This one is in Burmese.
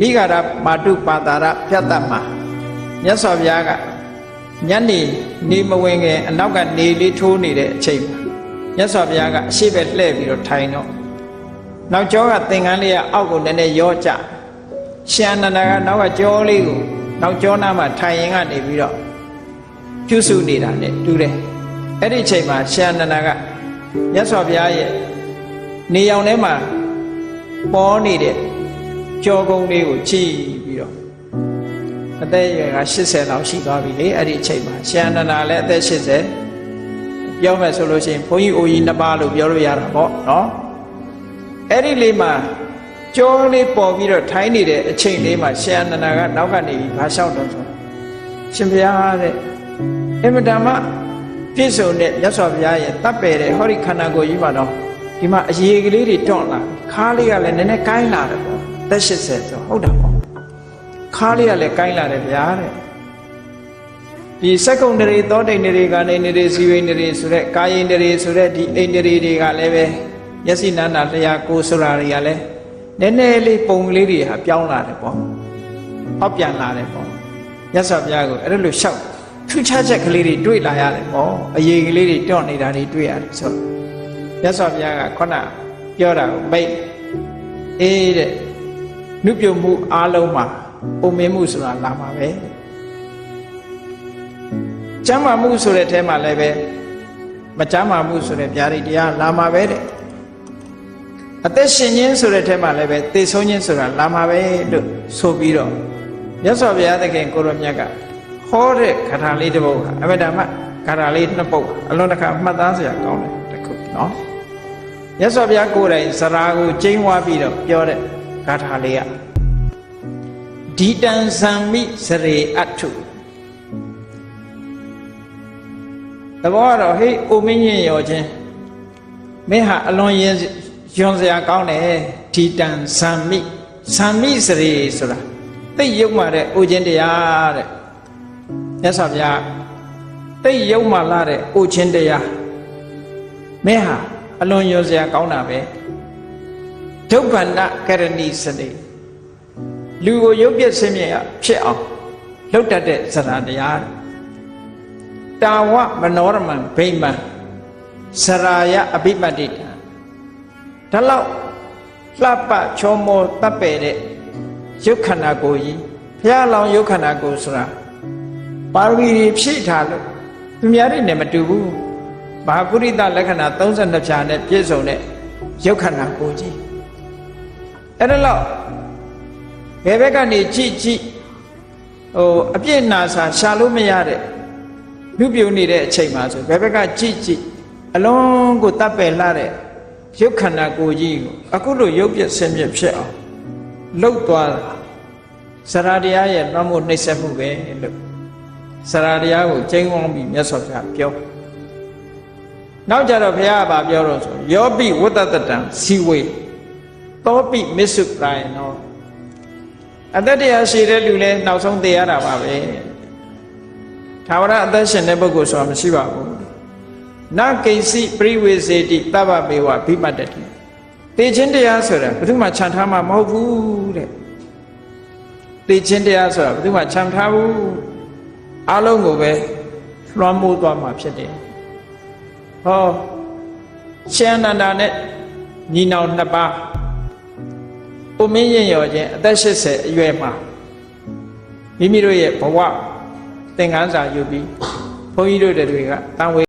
ဣဂရမာတုပါတာရဖြတ်တတ်မှာမြတ်စွာဘုရားကညနေနေမဝင်ခင်အနောက်ကနေလေးထိုးနေတဲ့အချိန်မှာမြတ်စွာဘုရားကအရှိပဲလှည့်ပြီးတော့ထိုင်တော့နောက်ကျောကသင်္ကန်းလေးကအောက်ကိုနည်းနည်းရောကျရှင်အနန္ဒာကနောက်ကကျောလေးကိုနောက်ကျောနားမှာထိုင်ရင်ကနေပြီးတော့ပြုစုနေတာနဲ့တူတယ်အဲ့ဒီအချိန်မှာရှင်အနန္ဒာကမြတ်စွာဘုရားရဲ့နေရောင်ထဲမှာပေါ်နေတဲ့ကြောကုန်းလေးကိုကြည့်ပြီးတော့အသက်အရွယ်က80လောက်ရှိသွားပြီလေအဲ့ဒီအချိန်မှာရှင်အနန္ဒာလည်းအသက်80ပြောမယ်ဆိုလို့ရှိရင်ဘုန်းကြီးအိုကြီးနှစ်ပါးလို့ပြောလို့ရတာပေါ့နော်အဲ့ဒီလေးမှာကြောလေးပေါ်ပြီးတော့ထိုင်းနေတဲ့အချိန်လေးမှာရှင်အနန္ဒာကနောက်ကနေပြီးဘာလျှောက်တော့ဆိုရှင်ဘုရားတဲ့အင်မတန်မှပြည့်စုံတဲ့မြတ်စွာဘုရားရဲ့တပ်ပယ်တဲ့ဟောဒီခန္ဓာကိုယ်ကြီးမှာတော့ဒီမှာအရေကလေးတွေတွန့်လာခါးလေးကလည်းနည်းနည်းကိုင်းလာတယ်ပေါ့သက်80ဆိုဟုတ်တာပေါ့ခါးလေးကလည်းကိုင်းလာတယ်ဗျာတဲ့ဒီစက္ကုံတရေသောတိန်တရေကနေနေရေစီဝိန်တရေဆိုတဲ့ကာယိန်တရေဆိုတဲ့ဒီအိန်တရေတွေကလည်းပဲမျက်စိနာနာလျာကိုယ်ဆိုတာတွေကလည်းနည်းနည်းလေးပုံလေးတွေဟာပြောင်းလာတယ်ပေါ့ဟောက်ပြန်လာတယ်ပေါ့မြတ်စွာဘုရားကိုအဲ့လိုလျှောက်ထူးခြားချက်ကလေးတွေတွေ့လာရတယ်ပေါ့အရေးကလေးတွေတွန့်နေတာတွေတွေ့ရတယ်ဆိုမြတ်စွာဘုရားကခုနပြောတာကိုမိတ်အေးတဲ့နုပြုံမှုအားလုံးမှာပုံမင်းမှုဆိုတာလာမှာပဲကျမ်းမာမှုဆိုတဲ့အဲမှာလည်းပဲမကျမ်းမာမှုဆိုတဲ့ဗျာဒိတ်တရားလာမှာပဲတဲ့အသက်ရှင်ခြင်းဆိုတဲ့အဲမှာလည်းပဲသေဆုံးခြင်းဆိုတာလာမှာပဲလို့ဆိုပြီးတော့မြတ်စွာဘုရားသခင်ကိုရောမြတ်ကဟောတဲ့ဂါထာလေးတစ်ပုဒ်ဟာအမတ္တမဂါထာလေးနှစ်ပုဒ်အလွန်တခါမှတ်သားစရာကောင်းတယ်တစ်ခုနော်မြတ်စွာဘုရားကိုယ်တိုင်ဇရာကိုကျိန်းဝါပြီးတော့ပြောတဲ့ဂါထာလေးကဒီတံဇံမိစရေအထုတဘောကတော့ဟေးအိုမင်းရင်ရောချင်းမင်းဟာအလွန်ယွန်စရာကောင်းတယ်ဒီတံဇံမိစရေဆိုတာသိရုပ်မှတဲ့အိုခြင်းတရားတဲ့မြတ်စွာဘုရားသိရုပ်မှလာတဲ့အိုခြင်းတရားမင်းဟာအလွန်ယွန်စရာကောင်းတာပဲဒုဗ္ဗန္နကရဏီစတိလူကိုရုပ်ပြည့်စင်းမြဲဖြစ်အောင်လှုပ်တတ်တဲ့ဇရာတရားတာဝမနောရမံဗိမံဇရာယအဘိမတ္တိဒါလောက်လှပချောမောတပ်ပယ်တဲ့ရုပ်ခန္ဓာကိုယ်ကြီးဘုရားလောင်းရုပ်ခန္ဓာကိုယ်ဆိုတာပါရမီဖြည့်ထားလို့သူများတွေနဲ့မတူဘူးဘာပုရိသလက္ခဏာ32ဖြာနဲ့ပြည့်စုံတဲ့ရုပ်ခန္ဓာကိုယ်ကြီးအဲ့ဒါလောက်ဘယ်ဘက်ကနေကြည့်အပြည့်နာစာရှာလို့မရတဲ့လူပြုံနေတဲ့အချိန်မှာဆိုဘယ်ဘက်ကကြည့်အလုံးကိုတပ်ပယ်လာတဲ့ရုပ်ခန္ဓာကိုယ်ကြီးကိုအခုလိုရုပ်ပြည့်စင်ပြည့်ဖြစ်အောင်လှုပ်သွားတာဇရာတရားရဲ့နှောမှုနှိမ့်ဆက်မှုပဲလို့ဇရာတရားကိုကျိန်းဝန်းပြီးမြတ်စွာဘုရားပြောနောက်ကြတော့ဘုရားကပြောတော့ဆိုယောပိဝတ္တတတံစီဝေသောပိမစ္ဆုပရာယနောအသက်တရားရှိတဲ့လူလဲနောက်ဆုံးသိရတာပါပဲသာဝရအသက်ရှင်တဲ့ပုဂ္ဂိုလ်ဆိုတာမရှိပါဘူးနကိဉ္စီပရိဝေစေတိတဗ္ဗမေဝဘိမတ္တတိသိခြင်းတရားဆိုတာဘယ်သူမှခြံထားမှာမဟုတ်ဘူးတဲ့သိခြင်းတရားဆိုတာဘယ်သူမှခြံထားဘူးအလုံးကိုပဲလွှမ်းမိုးသွားမှာဖြစ်တယ်ဟောရှင်အနန္ဒာနဲ့ညီနောင်နှစ်ပါးဥမင်းရင်ရောချင်းအသက်80အရွယ်မှာမိမိတို့ရဲ့ဘဝသင်္ကန်းစာယူပြီးဘုန်းကြီးတို့တွေကတန်ဝေ